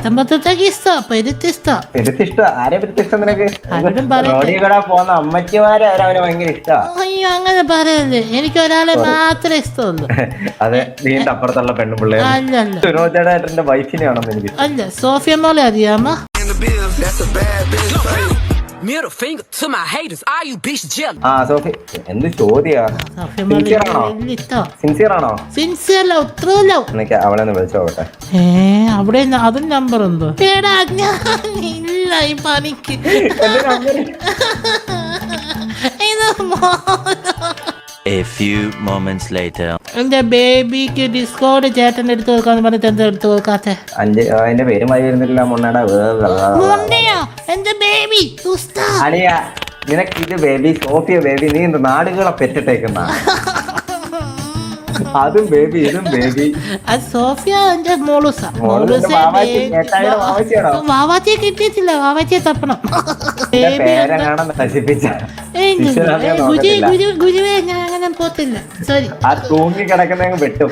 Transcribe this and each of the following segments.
പത്തമ്പത്തൊക്കെ ഇഷ്ടം പെരുത്തിഷ്ടം. ആരെ പെരുത്തിഷ്ടം നിനക്ക്? ആരോടും പറയല്ലേ. റോഡിൽ കൂടെ പോകുന്ന അമ്മച്ചിമാരെ അവനെ ഭയങ്കര ഇഷ്ടമാണ്. അയ്യോ അങ്ങനെ പറയല്ലേ, എനിക്ക് ഒരാളെ മാത്രമേ ഇഷ്ടമുള്ളൂ. അതെ, നീണ്ട അപ്പുറത്തുള്ള പെണ്ണുപിള്ളേർ അല്ലല്ല സുനോജേട്ടന്റെ വൈഫിനെ ആണെന്ന് എനിക്ക്. അല്ല, സോഫിയ മോളെ അറിയാമോ? Middle finger to my haters, all you bitch jealous. Sophy എന്ത് ചോദ്യാ? സോഫിയ മോളെ ഇഷ്ടം. സിൻസിയർ ആണോ? Sincere love, true love. എനിക്ക് അവളെ ഒന്ന് വിളിച്ചു നോക്കട്ടെ. അവിടെ അതും നമ്പർ ഉണ്ടോ? കേടാ ഇല്ല ഈ പണിക്ക്. ഇത് A few moments later. എന്റെ ബേബിക്ക് ഡിസ്കൗണ്ട് ചേട്ടൻ എടുത്തു കൊടുക്കാന്ന് പറഞ്ഞിട്ട് എന്താ എടുത്തു കൊടുക്കാത്തെ? അതിന്റെ പേരും വായി വരുന്നില്ല. മുണ്ടയോ എന്റെ ബേബി? അളിയ, നിനക്ക് ഇത് ബേബി, സോഫിയ ബേബി, നീ എന്താ നാടുകളെ പെറ്റിട്ടേക്കുന്ന? അതും ബേബി ഇതും ബേബി. അത് സോഫിയ എന്റെ മോളുസ. വാവാച്ചിയെ കിട്ടിയിട്ടില്ല, വാവാച്ചിയെ തപ്പണം. പേരെങ്ങാണ് നശിപ്പിച്ച ഗുരുവേ, ഞാൻ അങ്ങനെ പോത്തില്ല. സോറി. ആ തൂങ്ങി കിടക്കുന്ന വെട്ടും.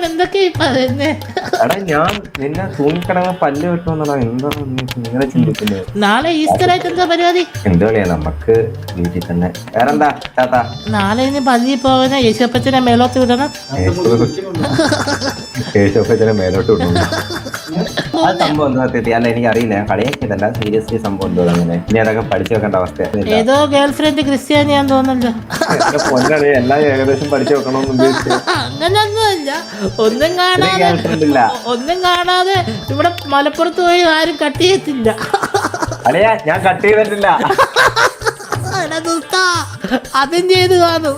എന്തൊക്കെയാ പറയുന്നേ? എടാ, ഞാൻ നിന്നെ തൂങ്ങിക്കിടങ്ങ പല്ല് വെട്ടുമെന്നാ എന്താണ് നിങ്ങളെ ചിന്തിക്കുന്നത്? നാളെ ഈസ്റ്റർ ആയിട്ട് എന്താ പരിപാടി? എന്ത് കളിയാ നമുക്ക് വീട്ടിൽ തന്നെ. വേറെന്താ താത്താ? നാളെ ഇനി പള്ളിയിൽ പോകുന്ന യേശുപ്പച്ചനെ മേലോട്ട് വിടണം. യേശുപ്പച്ചനെ മേലോട്ട് വിടണം. അത് സംഭവം എന്താ സത്യത്തിൽ? അല്ല, എനിക്ക് അറിയില്ല. ഞാൻ കളിയാക്കിയതല്ല, സീരിയസ്ലി സംഭവം എന്തോ അങ്ങനെ. ഇനി അതൊക്കെ പഠിച്ചു വെക്കേണ്ട അവസ്ഥയാണ്. ഏതോ ഗേൾ ഫ്രണ്ട് ക്രിസ്ത്യാനിയാന്ന് തോന്നല്ലോ. പൊന്നാണ്, എല്ലാം ഏകദേശം പഠിച്ചു വെക്കണമെന്ന് ഉദ്ദേശിച്ചു. അങ്ങനൊന്നുമല്ല, ഒന്നും കാണാതെ ഇവിടെ മലപ്പുറത്ത് പോയി ആരും കട്ട് ചെയ്യത്തില്ല. അല്ലയാ, ഞാൻ കട്ട് ചെയ്തിട്ടില്ല. അതും ചെയ്ത് കാണും.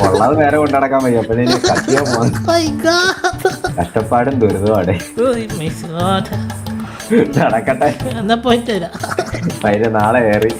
ഉള്ളത് നേരെ കൊണ്ടടക്കാൻ വയ്യ. അപ്പോഴേ കട്ട് ചെയ്യാൻ പോകുന്നു. കഷ്ടപ്പാടും ദുരിതമാണ്. നടക്കട്ടെ, എന്നാ പോയിട്ട് വരാം. നാളെ കയറി